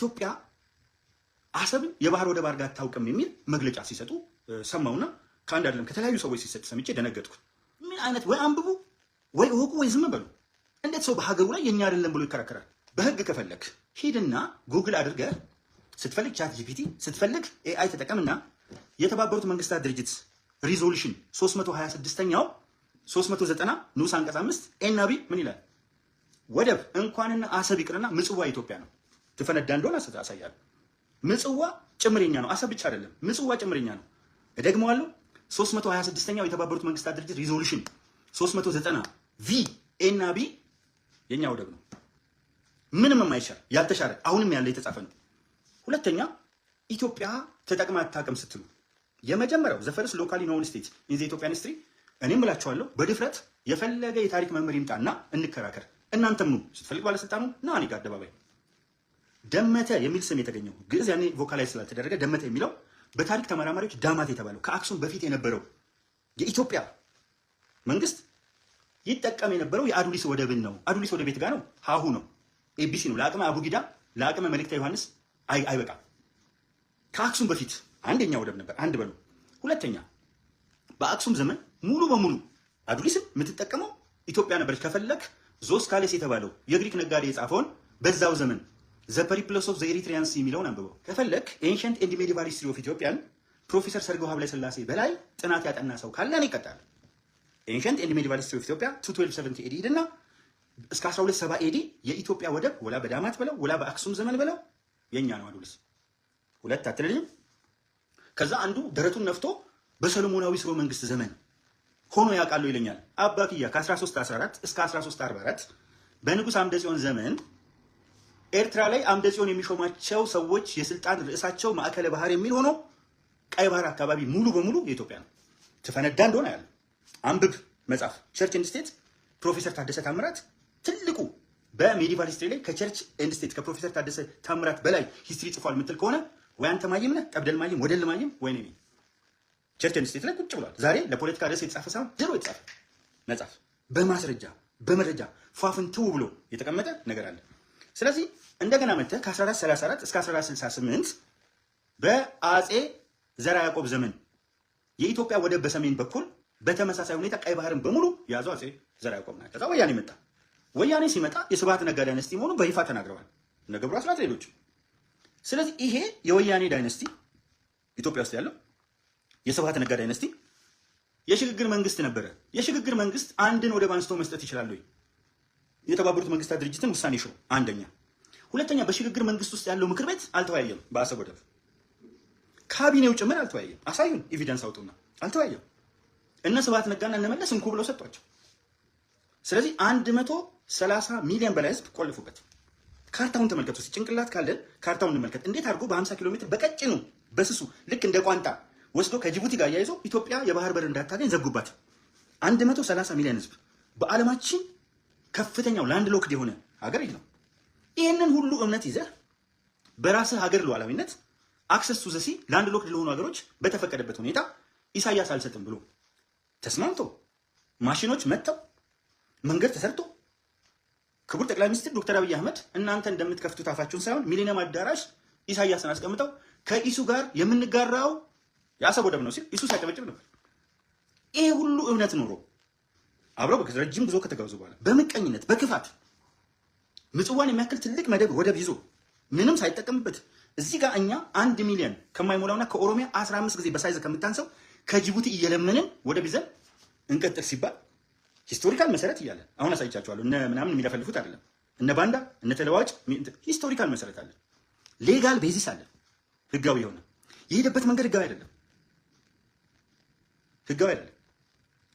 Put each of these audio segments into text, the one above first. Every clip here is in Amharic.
ኢትዮጵያ አሰብን የባህር ወደብ አድርጋ አታውቅም የሚል መግለጫ ሲሰጡ ሰማውና ከአንድ አይደለም ከተለያዩ ሰዎች ሲሰጥ ሰምቼ ደነገጥኩ። ምን አይነት ወይ አንብቡ ወይ እወቁ ወይ ዝም በሉ። እንዴት ሰው በሀገሩ ላይ የኛ አይደለም ብሎ ይከራከራል? በህግ ከፈለክ ሂድና ጉግል አድርገህ ስትፈልግ ቻት ጂፒቲ ስትፈልግ ኤአይ ተጠቀምና የተባበሩት መንግስታት ድርጅት ሪዞሉሽን 326ኛው 390 ንዑስ አንቀጽ 5 ኤናቢ ምን ይላል? ወደብ እንኳንና አሰብ ይቅርና ምጽዋ ኢትዮጵያ ነው። ትፈነዳ እንደሆነ አሳያለሁ። ምጽዋ ጭምርኛ ነው፣ አሰብ ብቻ አይደለም። ምጽዋ ጭምርኛ ነው። እደግመዋለሁ። 326ኛው የተባበሩት መንግስታት ድርጅት ሪዞሉሽን 390 ቪ ኤናቢ የኛ ወደብ ነው። ምንም የማይሻር ያልተሻረ አሁንም ያለ የተጻፈ ነው። ሁለተኛ ኢትዮጵያ ተጠቅማ አታውቅም ስትሉ የመጀመሪያው ዘፈርስ ሎካሊ ኖውን ስቴት ኢን ዘ ኢትዮጵያን ሂስትሪ እኔም እላችኋለሁ በድፍረት የፈለገ የታሪክ መምህር ይምጣና እንከራከር። እናንተም ነው ስትፈልግ ባለስልጣኑ ና እኔ ጋር አደባባይ ደመተ የሚል ስም የተገኘው ግዕዝ ያኔ ቮካላይዝ ስላልተደረገ ደመተ የሚለው በታሪክ ተመራማሪዎች ዳማት የተባለው ከአክሱም በፊት የነበረው የኢትዮጵያ መንግስት ይጠቀም የነበረው የአዱሊስ ወደብን ነው። አዱሊስ ወደብ ቤት ጋር ነው፣ ሀሁ ነው፣ ኤቢሲ ነው። ለአቅመ አቡጊዳ ለአቅመ መልእክተ ዮሐንስ አይበቃም። ከአክሱም በፊት አንደኛ ወደብ ነበር። አንድ በሉ። ሁለተኛ በአክሱም ዘመን ሙሉ በሙሉ አዱሊስን የምትጠቀመው ኢትዮጵያ ነበረች። ከፈለክ ዞስካሌስ የተባለው የግሪክ ነጋዴ የጻፈውን በዛው ዘመን ዘ ፐሪፕለስ ኦፍ ዘ ኤሪትሪያን ሲ የሚለውን አንብበው። ከፈለክ ኤንሸንት ኤንድ ሜዲቫል ሂስትሪ ኦፍ ኢትዮጵያን ፕሮፌሰር ሰርገው ሀብለ ስላሴ በላይ ጥናት ያጠና ሰው ካለን ይቀጣል። ኤንሸንት ኤንድ ሜዲቫል ሂስትሪ ኦፍ ኢትዮጵያ 1270 ኤዲ እና እስከ 1270 ኤዲ የኢትዮጵያ ወደብ ወላ በዳማት ብለው ወላ በአክሱም ዘመን ብለው የኛ ነው አዱሊስ። ሁለት አትልልኝም። ከዛ አንዱ ደረቱን ነፍቶ በሰሎሞናዊ ስርወ መንግስት ዘመን ሆኖ ያውቃሉ ይለኛል። አባክያ ከ1314 እስከ 1344 በንጉስ አምደ ጽዮን ዘመን ኤርትራ ላይ አምደ ጽዮን የሚሾማቸው ሰዎች የስልጣን ርዕሳቸው ማዕከለ ባህር የሚል ሆኖ ቀይ ባህር አካባቢ ሙሉ በሙሉ የኢትዮጵያ ነው። ትፈነዳ እንደሆነ ያለ አንብብ መጽሐፍ ቸርች ኤንድ ስቴት ፕሮፌሰር ታደሰ ታምራት ትልቁ በሜዲቫል ሂስትሪ ላይ ከቸርች ኤንድ ስቴት ከፕሮፌሰር ታደሰ ታምራት በላይ ሂስትሪ ጽፏል የምትል ከሆነ ወይ አንተ ማይም ነህ፣ ጠብደል ማይም፣ ወደል ማይም፣ ወይ ነኝ። ቸርች ኤንድ ስቴት ላይ ቁጭ ብሏል። ዛሬ ለፖለቲካ ርዕስ የተጻፈ ሳይሆን ድሮ የተጻፈ መጽሐፍ በማስረጃ በመረጃ ፏፍንትው ብሎ የተቀመጠ ነገር አለ። ስለዚህ እንደገና መጥተህ ከ1434 እስከ 1468 በአጼ ዘርዓ ያዕቆብ ዘመን የኢትዮጵያ ወደብ በሰሜን በኩል በተመሳሳይ ሁኔታ ቀይ ባህርን በሙሉ ያዘው አጼ ዘርዓ ያዕቆብ ናቸው። ከዛ ወያኔ መጣ። ወያኔ ሲመጣ የስብሐት ነጋ ዳይነስቲ መሆኑ በይፋ ተናግረዋል እነ ገብሩ አስራት ሌሎች። ስለዚህ ይሄ የወያኔ ዳይነስቲ ኢትዮጵያ ውስጥ ያለው የስብሐት ነጋ ዳይነስቲ የሽግግር መንግስት ነበረ። የሽግግር መንግስት አንድን ወደብ አንስቶ መስጠት ይችላል ወይ? የተባበሩት መንግስታት ድርጅትን ውሳኔ ሽሮ አንደኛ። ሁለተኛ በሽግግር መንግስት ውስጥ ያለው ምክር ቤት አልተወያየም። በአሰብ ወደብ ካቢኔው ጭምር አልተወያየም። አሳዩን፣ ኤቪደንስ አውጡና። አልተወያየም። እነ ስብሐት ነጋና እነ መለስ እንኩ ብለው ሰጧቸው። ስለዚህ 130 ሚሊዮን በላይ ህዝብ ቆልፉበት። ካርታውን ተመልከቱ። ጭንቅላት ካለን ካርታውን እንመልከት። እንዴት አድርጎ በ50 ኪሎ ሜትር በቀጭኑ በስሱ ልክ እንደ ቋንጣ ወስዶ ከጅቡቲ ጋር ያይዞ ኢትዮጵያ የባህር በር እንዳታገኝ ዘጉባት። 130 ሚሊዮን ህዝብ በዓለማችን ከፍተኛው ላንድ ሎክድ የሆነ ሀገር ይህ ነው። ይህንን ሁሉ እምነት ይዘህ በራስህ ሀገር ሉዓላዊነት አክሰስ ቱ ዘሲ ላንድ ሎክድ ለሆኑ ሀገሮች በተፈቀደበት ሁኔታ ኢሳያስ አልሰጥም ብሎ ተስማምቶ ማሽኖች መጥተው መንገድ ተሰርቶ ክቡር ጠቅላይ ሚኒስትር ዶክተር አብይ አህመድ እናንተ እንደምትከፍቱት አፋችሁን ሳይሆን ሚሊኒየም አዳራሽ ኢሳያስን አስቀምጠው ከኢሱ ጋር የምንጋራው የአሰብ ወደብ ነው ሲል ኢሱ ሲያጨበጭብ ነበር። ይሄ ሁሉ እምነት ኖሮ አብረው ረጅም ጉዞ ከተጓዙ በኋላ በምቀኝነት በክፋት ምጽዋን የሚያክል ትልቅ መደብ ወደብ ይዞ ምንም ሳይጠቀምበት እዚህ ጋር እኛ 1 ሚሊዮን ከማይሞላውና ከኦሮሚያ 15 ጊዜ በሳይዝ ከምታንሰው ከጅቡቲ እየለመንን ወደብ ይዘን እንቀጥል ሲባል ሂስቶሪካል መሰረት እያለ አሁን አሳይቻችኋለሁ። እነ ምናምን የሚለፈልፉት አይደለም። እነ ባንዳ እነ ተለዋጭ ሂስቶሪካል መሰረት አለ። ሌጋል ቤዚስ አለ። ህጋዊ የሆነ የሄደበት መንገድ ህጋዊ አይደለም። ህጋዊ አይደለም።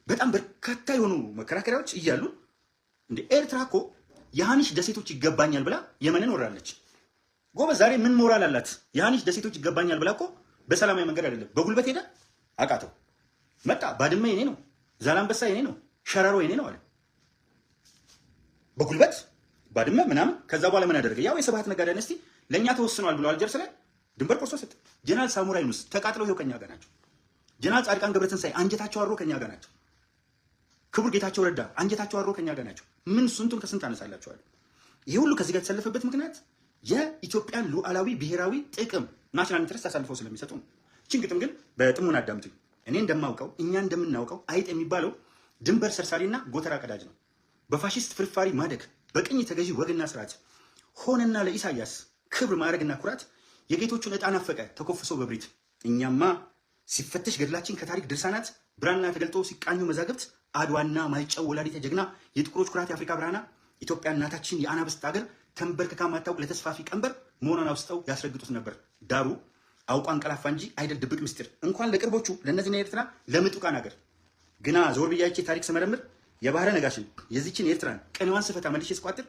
በጣም በርካታ የሆኑ መከራከሪያዎች እያሉ እንደ ኤርትራ እኮ የሃኒሽ ደሴቶች ይገባኛል ብላ የመንን ወራለች። ጎበዝ ዛሬ ምን ሞራል አላት? የሃኒሽ ደሴቶች ይገባኛል ብላ እኮ በሰላማዊ መንገድ አይደለም በጉልበት ሄዳ አቃተው መጣ። ባድመ የኔ ነው፣ ዛላምበሳ የኔ ነው፣ ሸራሮ የኔ ነው አለ በጉልበት ባድመ ምናምን። ከዛ በኋላ ምን አደረገ? ያው የስብሐት ነጋ ዳይነስቲ ለእኛ ተወስኗል ብሎ አልጀርስ ላይ ድንበር ቆርሶ ሰጠ። ጀነራል ሳሙራ ይኑስ ተቃጥለው ይኸው ከኛ ጋር ናቸው። ጀነራል ጻድቃን ገብረትንሳኤ አንጀታቸው አሮ ከኛ ጋር ናቸው። ክቡር ጌታቸው ረዳ አንጀታቸው አሮ ከኛ ጋር ናቸው። ምን ስንቱን ከስንት አነሳላችኋል። ይሄ ሁሉ ከዚህ ጋር የተሰለፈበት ምክንያት የኢትዮጵያን ሉዓላዊ ብሔራዊ ጥቅም ናሽናል ኢንትረስት አሳልፈው ስለሚሰጡ ነው። ይህችን ግጥም ግን በጥሞና አዳምጡኝ። እኔ እንደማውቀው እኛ እንደምናውቀው አይጥ የሚባለው ድንበር ሰርሳሪና ጎተራ ቀዳጅ ነው። በፋሽስት ፍርፋሪ ማደግ በቅኝ ተገዢ ወግና ስርዓት ሆነና ለኢሳያስ ክብር ማዕረግና ኩራት የጌቶቹን ዕጣ ናፈቀ ተኮፍሶ በብሪት። እኛማ ሲፈተሽ ገድላችን ከታሪክ ድርሳናት ብራና ተገልጦ ሲቃኙ መዛግብት አድዋና ማይጨው ወላዲተ ጀግና የጥቁሮች ኩራት የአፍሪካ ብርሃና ኢትዮጵያ እናታችን የአናብስት ሀገር ተንበርክካ ማታውቅ ለተስፋፊ ቀንበር መሆኗን አውስተው ያስረግጡት ነበር። ዳሩ አውቋ አንቀላፋ እንጂ አይደል ድብቅ ምስጢር እንኳን ለቅርቦቹ ለእነዚህና ኤርትራ ለምጡቃን ሀገር ግና ዞር ብያቼ ታሪክ ስመረምር የባህረ ነጋሽን የዚችን ኤርትራን ቀንዋን ስፈታ መልሼ ስቋጥር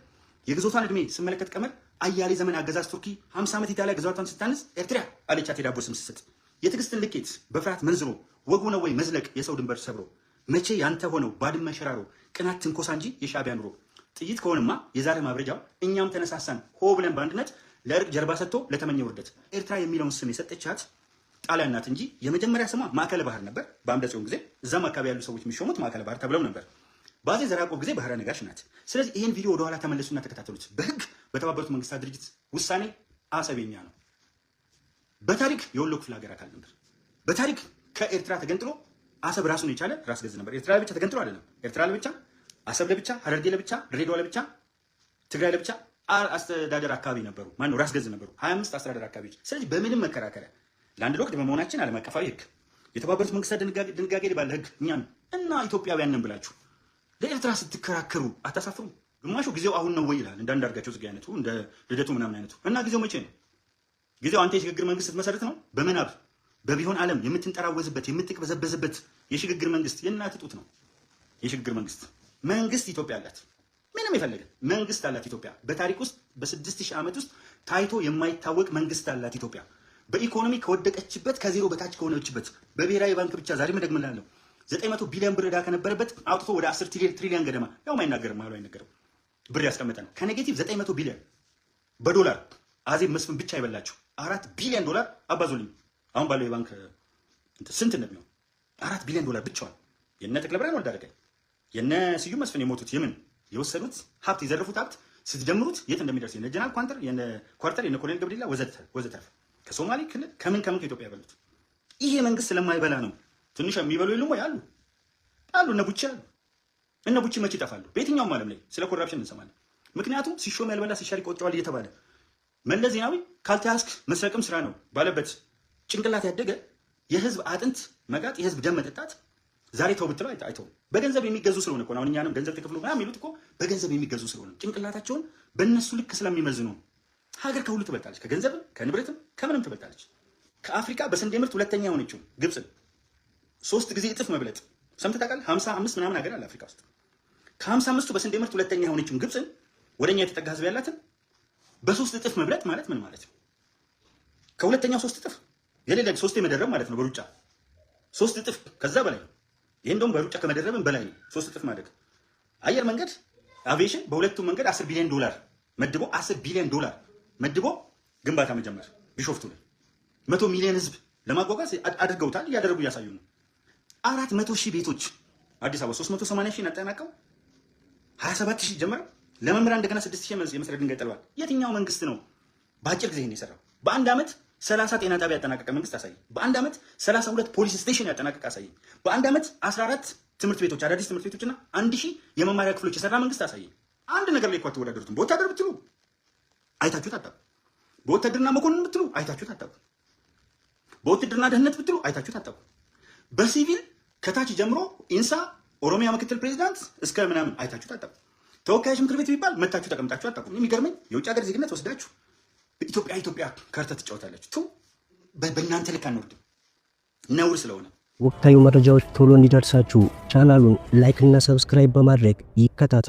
የግዞቷን ዕድሜ ስመለከት ቀመር አያሌ ዘመን አገዛዝ ቱርኪ 50 ዓመት ኢጣሊያ ግዛቷን ስታንስ ኤርትራ አለቻት የዳቦ ስም ስትሰጥ የትዕግስትን ልኬት በፍርሃት መንዝሮ ወጉ ነው ወይ መዝለቅ የሰው ድንበር ሰብሮ መቼ ያንተ ሆነው ባድመ ሸራሮ ቅናት ትንኮሳ እንጂ የሻዕቢያ ኑሮ ጥይት ከሆንማ የዛሬ ማብረጃው እኛም ተነሳሳን ሆ ብለን በአንድነት ለእርቅ ጀርባ ሰጥቶ ለተመኘ ውርደት ኤርትራ የሚለውን ስም የሰጠቻት ጣሊያን ናት እንጂ የመጀመሪያ ስሟ ማዕከለ ባህር ነበር። በአምደ ጽዮን ጊዜ እዛም አካባቢ ያሉ ሰዎች የሚሾሙት ማዕከለ ባህር ተብለው ነበር። በአፄ ዘርዓ ያዕቆብ ጊዜ ባህረ ነጋሽ ናት። ስለዚህ ይህን ቪዲዮ ወደኋላ ተመለሱና ተከታተሉት። በህግ በተባበሩት መንግስታት ድርጅት ውሳኔ አሰበኛ ነው። በታሪክ የወሎ ክፍለ ሀገር አካል ነበር። በታሪክ ከኤርትራ ተገንጥሎ አሰብ ራሱን የቻለ ራስ ገዝ ነበር። ኤርትራ ለብቻ ተገንጥሎ አይደለም። ኤርትራ ለብቻ፣ አሰብ ለብቻ፣ ሀረርጌ ለብቻ፣ ድሬዳዋ ለብቻ፣ ትግራይ ለብቻ አስተዳደር አካባቢ ነበሩ። ማነው ራስ ገዝ ነበሩ 25 አስተዳደር አካባቢዎች። ስለዚህ በምንም መከራከሪያ ለአንድ ወቅት በመሆናችን ዓለም አቀፋዊ ህግ የተባበሩት መንግስታት ድንጋጌ ባለ ህግ እኛን እና ኢትዮጵያውያን ነን ብላችሁ ለኤርትራ ስትከራከሩ አታሳፍሩ? ግማሹ ጊዜው አሁን ነው ወይ ይላል። እንደ አንዳርጋቸው ጽጌ አይነቱ እንደ ልደቱ ምናምን አይነቱ እና ጊዜው መቼ ነው? ጊዜው አንተ የሽግግር መንግስት ስትመሰርት ነው። በምናብ በቢሆን ዓለም የምትንጠራወዝበት የምትቅበዘበዝበት የሽግግር መንግስት የእናት ጡት ነው። የሽግግር መንግስት ኢትዮጵያ አላት። ምንም የፈለገ መንግስት አላት ኢትዮጵያ። በታሪክ ውስጥ በ6000 ዓመት ውስጥ ታይቶ የማይታወቅ መንግስት አላት ኢትዮጵያ። በኢኮኖሚ ከወደቀችበት ከዜሮ በታች ከሆነችበት በብሔራዊ ባንክ ብቻ ዛሬ መደግምላለሁ 900 ቢሊዮን ብር ዕዳ ከነበረበት አውጥቶ ወደ 10 ትሪሊዮን ገደማ ያው አይናገርም ማሉ አይነገርም ብር ያስቀመጠ ነው። ከኔጌቲቭ 900 ቢሊዮን በዶላር አዜብ መስፍን ብቻ ይበላችሁ 4 ቢሊዮን ዶላር አባዙልኝ። አሁን ባለው የባንክ ስንት እንደሚሆን 4 ቢሊዮን ዶላር ብቻዋን የነ ተክለ ብርሃን ወልደ አረጋይ የነ ስዩም መስፍን የሞቱት የምን የወሰዱት ሀብት የዘረፉት ሀብት ስትደምሩት የት እንደሚደርስ የነ ጀነራል ኳንተር የነ ኳርተር የነ ኮሎኔል ገብዲላ ወዘተርፍ ከሶማሌ ክልል ከምን ከኢትዮጵያ ያበሉት ይሄ መንግስት ስለማይበላ ነው። ትንሽ የሚበሉ የሉም ወይ? አሉ እነ ቡቺ አሉ። እነ ቡቺ መቼ ይጠፋሉ? በየትኛውም ዓለም ላይ ስለ ኮራፕሽን እንሰማለን። ምክንያቱም ሲሾም ያልበላ ሲሻር ይቆጨዋል እየተባለ መለስ ዜናዊ ካልተያዝክ መስረቅም ስራ ነው ባለበት ጭንቅላት ያደገ የህዝብ አጥንት መጋጥ የህዝብ ደም መጠጣት ዛሬ ተው ብትለው አይተው በገንዘብ የሚገዙ ስለሆነ እኮ አሁን እኛንም ገንዘብ ተከፍሎ ምናምን የሚሉት እኮ በገንዘብ የሚገዙ ስለሆነ ጭንቅላታቸውን በእነሱ ልክ ስለሚመዝኑ ሀገር ከሁሉ ትበልጣለች። ከገንዘብም ከንብረትም ከምንም ትበልጣለች። ከአፍሪካ በስንዴ ምርት ሁለተኛ የሆነችው ግብፅን 3 ጊዜ እጥፍ መብለጥ ሰምተህ ታውቃለህ? 55 ምናምን ሀገር አለ አፍሪካ ውስጥ። ከ55ቱ በስንዴ ምርት ሁለተኛ የሆነችውን ግብፅን ወደኛ የተጠጋ ህዝብ ያላትን በ3 እጥፍ መብለጥ ማለት ምን ማለት ነው? ከሁለተኛው 3 እጥፍ የሌለ 3 መደረብ ማለት ነው። በሩጫ 3 እጥፍ ከዛ በላይ ነው። ይሄ እንደውም በሩጫ ከመደረብም በላይ ነው። 3 እጥፍ ማድረግ አየር መንገድ አቪዬሽን በሁለቱም መንገድ 10 ቢሊዮን ዶላር መድቦ 10 ቢሊዮን ዶላር መድቦ ግንባታ መጀመር ቢሾፍቱ ላይ 100 ሚሊዮን ህዝብ ለማጓጓዝ አድርገውታል። እያደረጉ እያሳዩ ነው። 400,000 ቤቶች አዲስ አበባ 380,000 አጠናቀው 27,000 ጀመረው። ለመምህራን እንደገና 6,000 የመሰረት ድንጋይ ጥለዋል። የትኛው መንግስት ነው በአጭር ጊዜ ይሄን የሰራው? በአንድ ዓመት 30 ጤና ጣቢያ ያጠናቀቀ መንግስት አሳይ። በአንድ ዓመት 32 ፖሊስ ስቴሽን ያጠናቀቀ አሳይ። በአንድ ዓመት 14 ትምህርት ቤቶች አዳዲስ ትምህርት ቤቶችና 1000 የመማሪያ ክፍሎች የሰራ መንግስት አሳይ። አንድ ነገር ላይ እኮ አትወዳደሩትም። በወታደር ብትሉ አይታችሁት አታውቁም። በወታደርና መኮንን ብትሉ አይታችሁት አታውቁም። በውትድርና ደህንነት ብትሉ አይታችሁት አታውቁም። በሲቪል ከታች ጀምሮ ኢንሳ ኦሮሚያ ምክትል ፕሬዚዳንት እስከ ምናምን አይታችሁት አታውቁም። ተወካዮች ምክር ቤት ቢባል መታችሁ ተቀምጣችሁ አታውቁም። የሚገርመኝ የውጭ ሀገር ዜግነት ወስዳችሁ ኢትዮጵያ ካርታ ትጫወታላችሁ። በእናንተ ልክ አንወርድም፣ ነውር ስለሆነ። ወቅታዊ መረጃዎች ቶሎ እንዲደርሳችሁ ቻናሉን ላይክ እና ሰብስክራይብ በማድረግ ይከታተሉ።